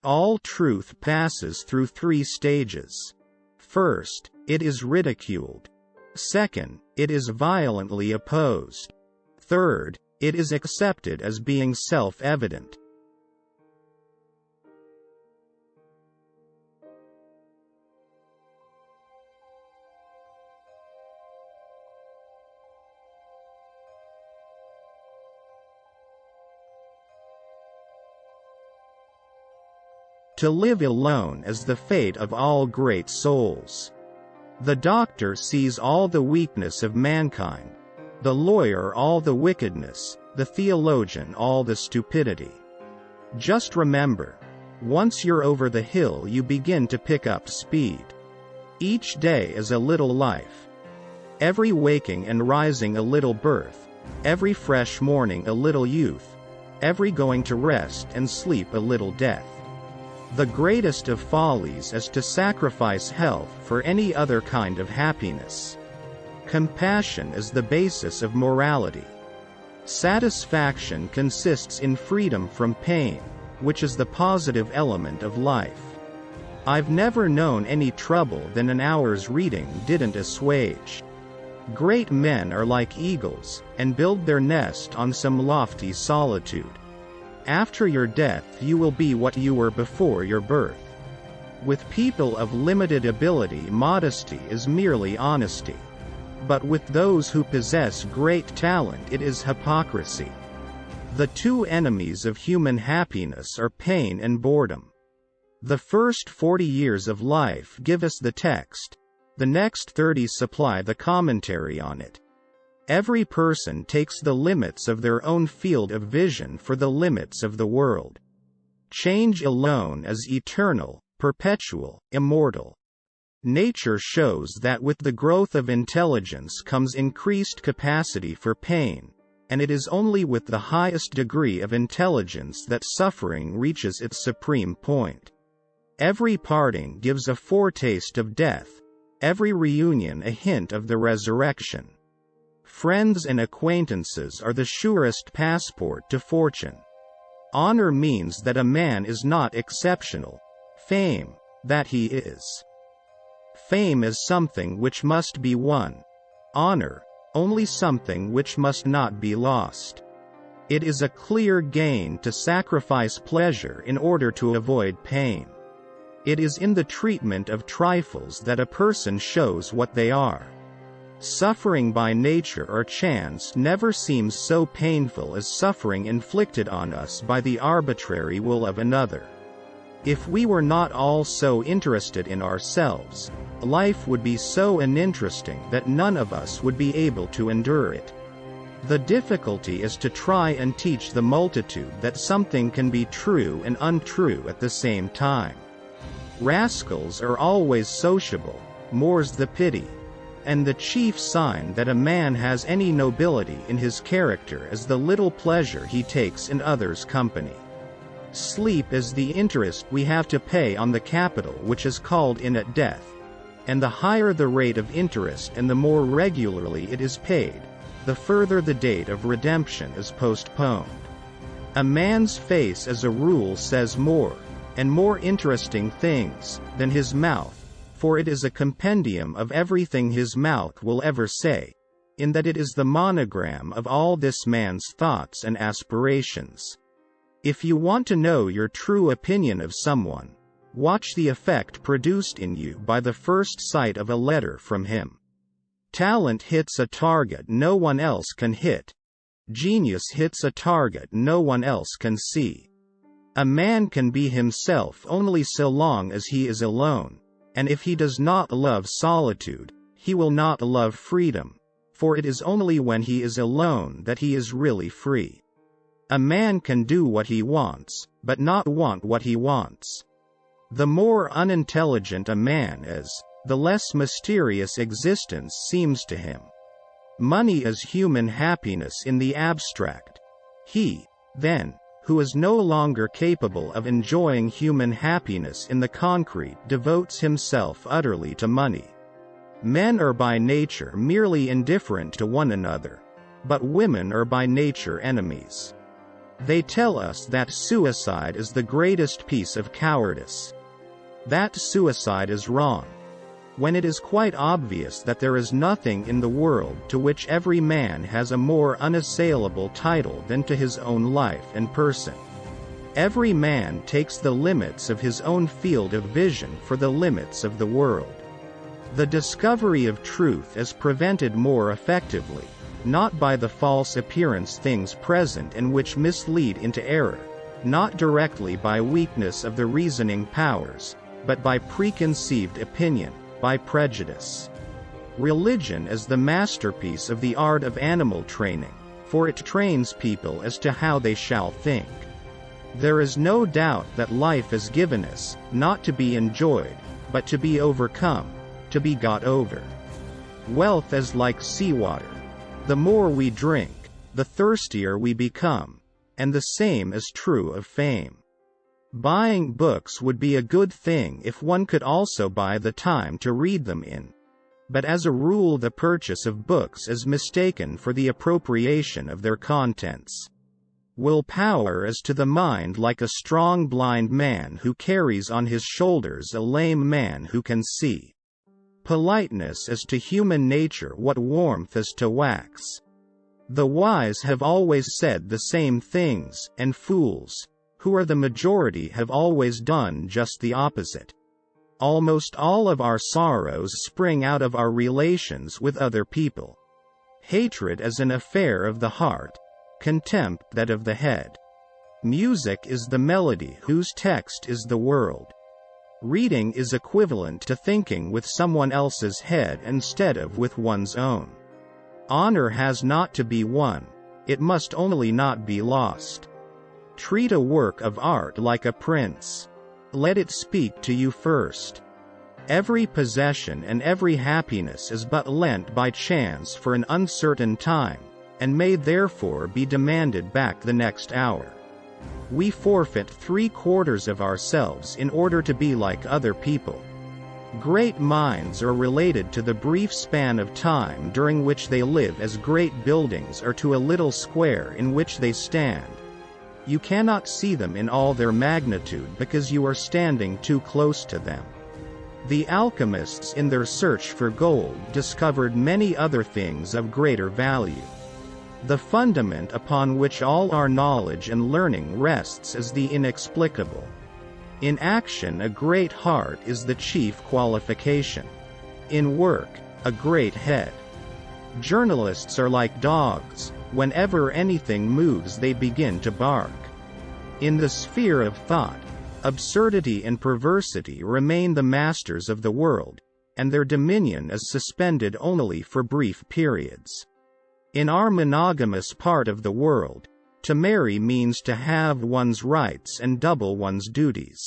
All truth passes through 3 stages. First, it is ridiculed. Second, it is violently opposed. Third, it is accepted as being self-evident. To live alone is the fate of all great souls. The doctor sees all the weakness of mankind, the lawyer all the wickedness, the theologian all the stupidity. Just remember, once you're over the hill you begin to pick up speed. Each day is a little life. Every waking and rising a little birth, every fresh morning a little youth, every going to rest and sleep a little death. The greatest of follies is to sacrifice health for any other kind of happiness. Compassion is the basis of morality. Satisfaction consists in freedom from pain, which is the positive element of life. I've never known any trouble that an hour's reading didn't assuage. Great men are like eagles, and build their nest on some lofty solitude. After your death you will be what you were before your birth. With people of limited ability, modesty is merely honesty. But with those who possess great talent it is hypocrisy. The 2 enemies of human happiness are pain and boredom. The first 40 years of life give us the text, the next 30 supply the commentary on it. Every person takes the limits of their own field of vision for the limits of the world. Change alone is eternal, perpetual, immortal. Nature shows that with the growth of intelligence comes increased capacity for pain, and it is only with the highest degree of intelligence that suffering reaches its supreme point. Every parting gives a foretaste of death, every reunion a hint of the resurrection. Friends and acquaintances are the surest passport to fortune. Honor means that a man is not exceptional. Fame, that he is. Fame is something which must be won. Honor, only something which must not be lost. It is a clear gain to sacrifice pleasure in order to avoid pain. It is in the treatment of trifles that a person shows what they are. Suffering by nature or chance never seems so painful as suffering inflicted on us by the arbitrary will of another. If we were not all so interested in ourselves, life would be so uninteresting that none of us would be able to endure it. The difficulty is to try and teach the multitude that something can be true and untrue at the same time. Rascals are always sociable, more's the pity. And the chief sign that a man has any nobility in his character is the little pleasure he takes in others' company. Sleep is the interest we have to pay on the capital which is called in at death, and the higher the rate of interest and the more regularly it is paid, the further the date of redemption is postponed. A man's face as a rule says more, and more interesting things, than his mouth, for it is a compendium of everything his mouth will ever say, in that it is the monogram of all this man's thoughts and aspirations. If you want to know your true opinion of someone, watch the effect produced in you by the first sight of a letter from him. Talent hits a target no one else can hit. Genius hits a target no one else can see. A man can be himself only so long as he is alone. And if he does not love solitude, he will not love freedom, for it is only when he is alone that he is really free. A man can do what he wants, but not want what he wants. The more unintelligent a man is, the less mysterious existence seems to him. Money is human happiness in the abstract. He, then, who is no longer capable of enjoying human happiness in the concrete devotes himself utterly to money. Men are by nature merely indifferent to one another, but women are by nature enemies. They tell us that suicide is the greatest piece of cowardice. That suicide is wrong. When it is quite obvious that there is nothing in the world to which every man has a more unassailable title than to his own life and person. Every man takes the limits of his own field of vision for the limits of the world. The discovery of truth is prevented more effectively, not by the false appearance things present and which mislead into error, not directly by weakness of the reasoning powers, but by preconceived opinion, by prejudice. Religion is the masterpiece of the art of animal training, for it trains people as to how they shall think. There is no doubt that life is given us, not to be enjoyed, but to be overcome, to be got over. Wealth is like seawater. The more we drink, the thirstier we become, and the same is true of fame. Buying books would be a good thing if one could also buy the time to read them in. But as a rule the purchase of books is mistaken for the appropriation of their contents. Willpower is to the mind like a strong blind man who carries on his shoulders a lame man who can see. Politeness is to human nature what warmth is to wax. The wise have always said the same things, and fools, who are the majority, have always done just the opposite. Almost all of our sorrows spring out of our relations with other people. Hatred is an affair of the heart, contempt that of the head. Music is the melody whose text is the world. Reading is equivalent to thinking with someone else's head instead of with one's own. Honor has not to be won, it must only not be lost. Treat a work of art like a prince. Let it speak to you first. Every possession and every happiness is but lent by chance for an uncertain time, and may therefore be demanded back the next hour. We forfeit 3/4 of ourselves in order to be like other people. Great minds are related to the brief span of time during which they live as great buildings are to a little square in which they stand. You cannot see them in all their magnitude because you are standing too close to them. The alchemists in their search for gold discovered many other things of greater value. The fundament upon which all our knowledge and learning rests is the inexplicable. In action a great heart is the chief qualification. In work, a great head. Journalists are like dogs, whenever anything moves they begin to bark. In the sphere of thought, absurdity and perversity remain the masters of the world, and their dominion is suspended only for brief periods. In our monogamous part of the world, to marry means to have one's rights and double one's duties.